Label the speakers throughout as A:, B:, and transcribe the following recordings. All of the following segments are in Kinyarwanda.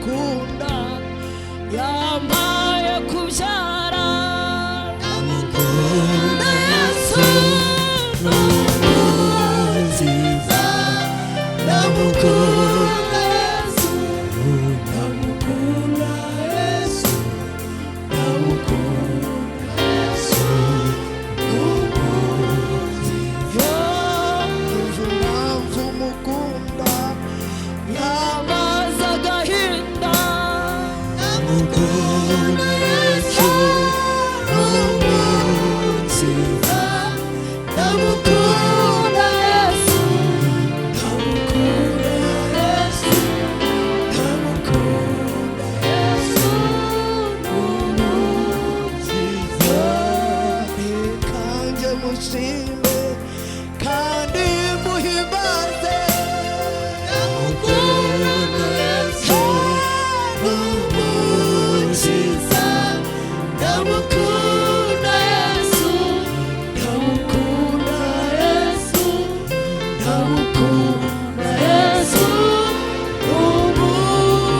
A: ndamukunda yampaye kubyara ndamukunda Yesu n'umukiza ndamukunda Yesu ndamukunda Yesu ndamukunda Yesu n'umukiza impamvu mukunda yamaze agahinda ndamukunda Yesu n'umukiza ndamukunda Yesu ndamukunda Yesu ndamukunda Yesu n'umukiza kanjye mushime kandi muhimbaze ndamukunda Yesu n'umukiza ndamukunda Yesu ndamukunda Yesu ndamukunda Yesu n'umukiza.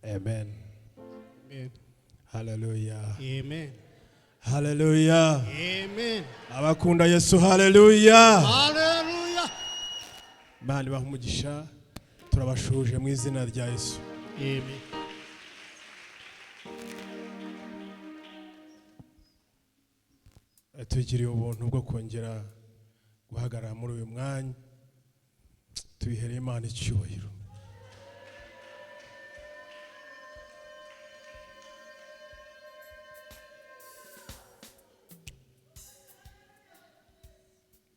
B: Amen.
C: Amen.
B: Hallelujah.
C: Amen.
B: Hallelujah.
C: Amen.
B: Abakunda Yesu hallelujah.
C: Hallelujah.
B: Bandi bahumugisha turabashuje mu izina rya Yesu.
C: Amen.
B: Tugiriye ubuntu bwo kongera guhagarara muri uyu mwanya tubihereye Imana icyubahiro.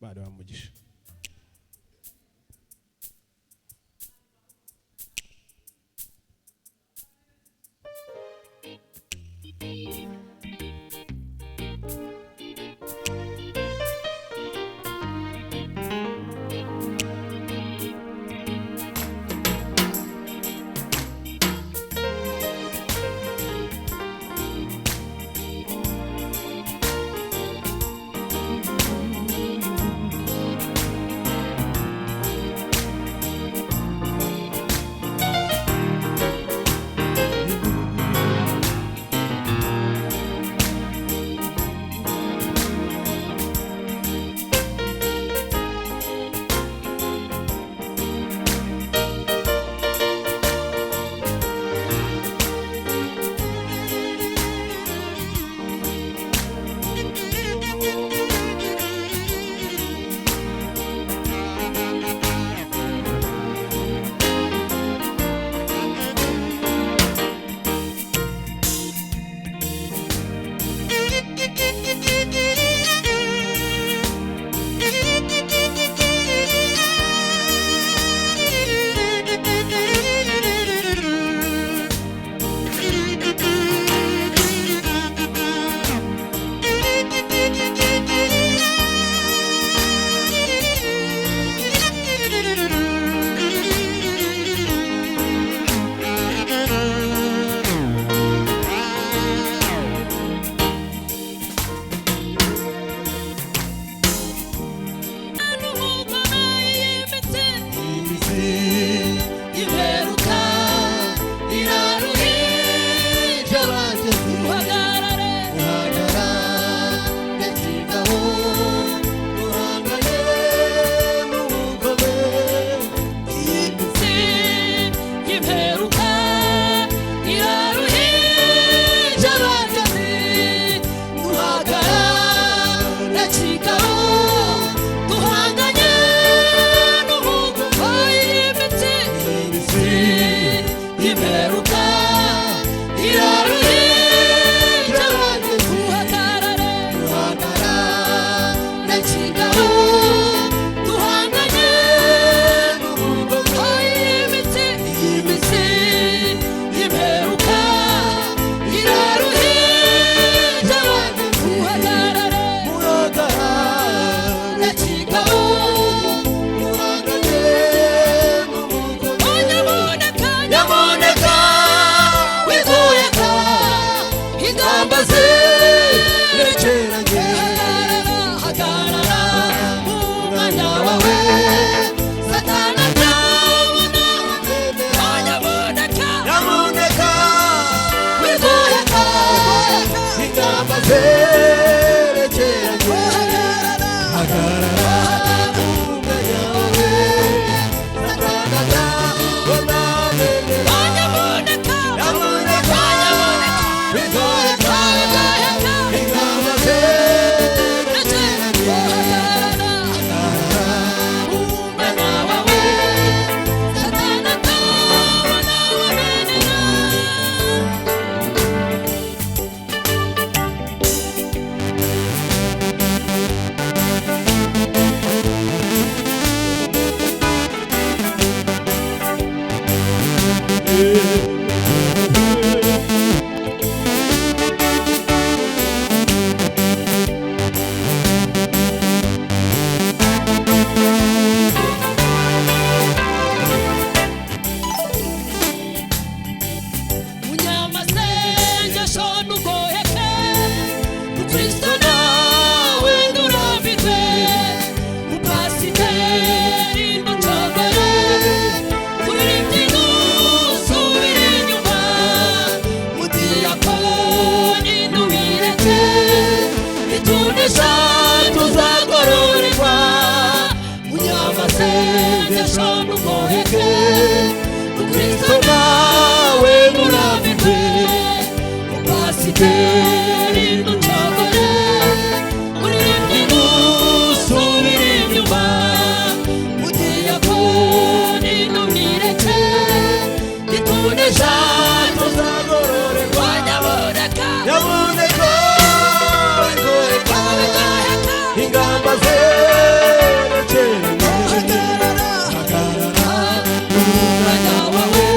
B: Bari bamugisha.
A: munyamasengesho n'ugoheke mukristo nawe nturambirwe mupasiteri ntucogore kuririmbyi ntusubire inyuma mudiyakoni ntubireke itunisha tuzagororerwa munyamasengesho n'ugoheke mukristo nawe nturambirwe mupasiteri ntucogore kuririmbyi ntusubire inyuma mudiyakoni ntubireke itunisha
C: tuzagororerwa
A: nyaboneka
C: nyaboneka ingoreka ingamba zerekeranye hagarara
A: umwanya wawe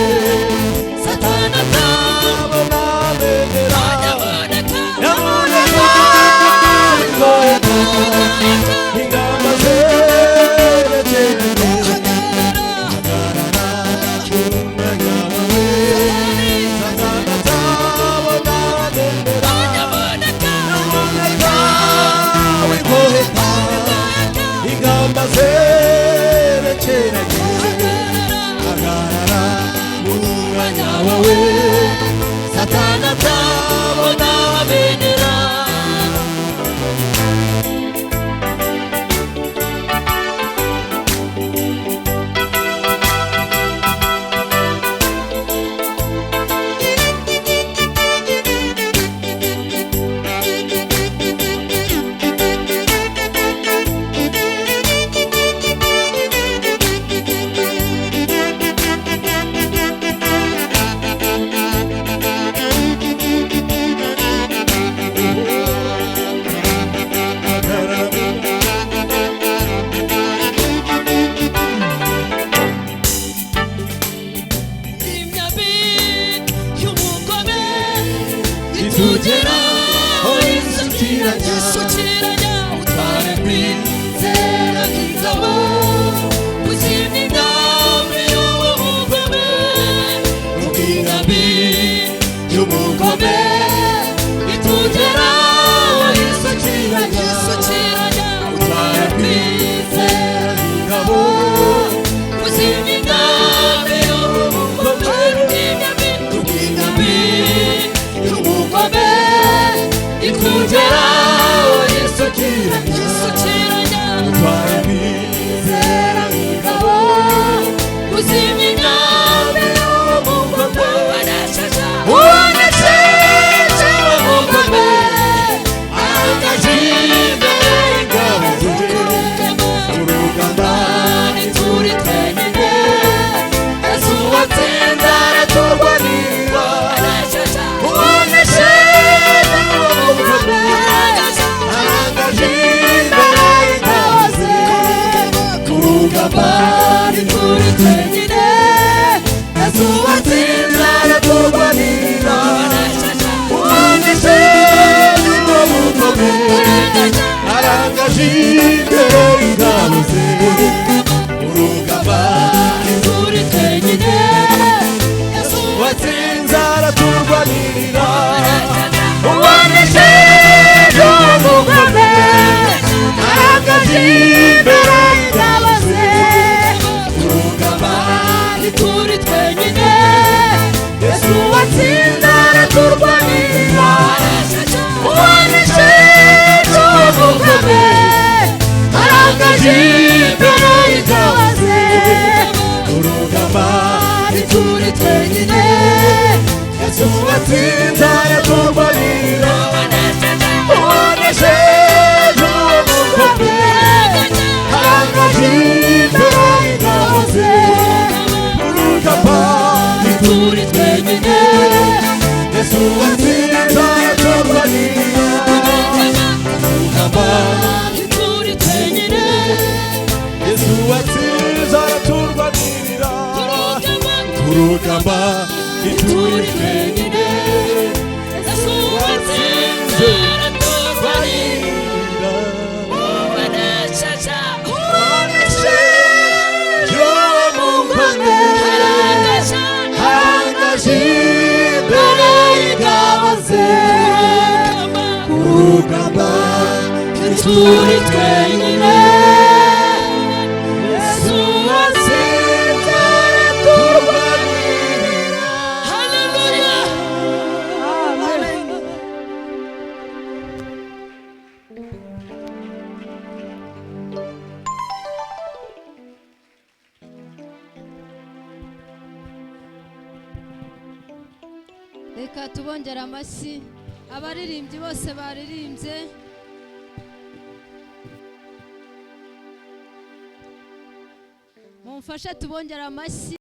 A: satana
C: abona bendera
A: nyaboneka
C: nyaboneka ingoreka ingamba zerekeranye hagarara umwanya wawe satana atabona bendera
A: nyaboneka
C: nyaboneka ingoreka ingamba zerekeranye hagarara umwanya wawe satana atabona bendera
A: imyabi y'umugome
C: itugeraho isukiranya
A: isukiranya utware kwizera nk'ingabo kuzimya ingambi y'uwo mugome
C: ubwingabi y'umugome
A: itugeraho isukiranya utware kwizera
C: ingabo
A: kuzimya ingambi y'uwo mugome imyabi y'umugome itugeraho isukiranya
C: utware kwizera
A: ingabo kuzimya ingambi y'uwo mugome
C: ubonesheje umugome ahagaze imbere y'ingabo ze urugamba
A: ntituri twenyine
C: yesu watsinze araturwanirira ubonesheje umugome ahagaze imbere y'ingabo ze urugamba
A: ntituri twenyine
C: yesu watsinze araturwanirira ubonesheje umugome ahagaze imbere y'ingabo ze urugamba
A: ntituri twenyine
C: watsinze araturwanirira ubonesheje umugome ahagaze imbere y'ingabo ze urugamba
A: ntituri twenyine
C: yesu watsinze araturwanirira ubonesheje umugome ahagaze imbere y'ingabo ze urugamba
A: ntituri twenyine
C: yesu watsinze araturwanirira ubonesheje umugome ahagaze imbere y'ingabo ze urugamba
A: ntituri twenyine
C: yesu watsinze araturwanirira urugamba
A: ntituri twenyine
C: yesu watsinze araturwanirira urugamba
A: ntituri twenyine yesu watsinze araturwanirira ubonesheje
C: harangaje imbere y'ingabo ze ku rugamba
A: ntituri twenyine
C: Yesu watsinze araturwanirira.
A: haleluya
D: reka tubongera amashyi abaririmbyi bose baririmbye mumfashe tubongera amashyi.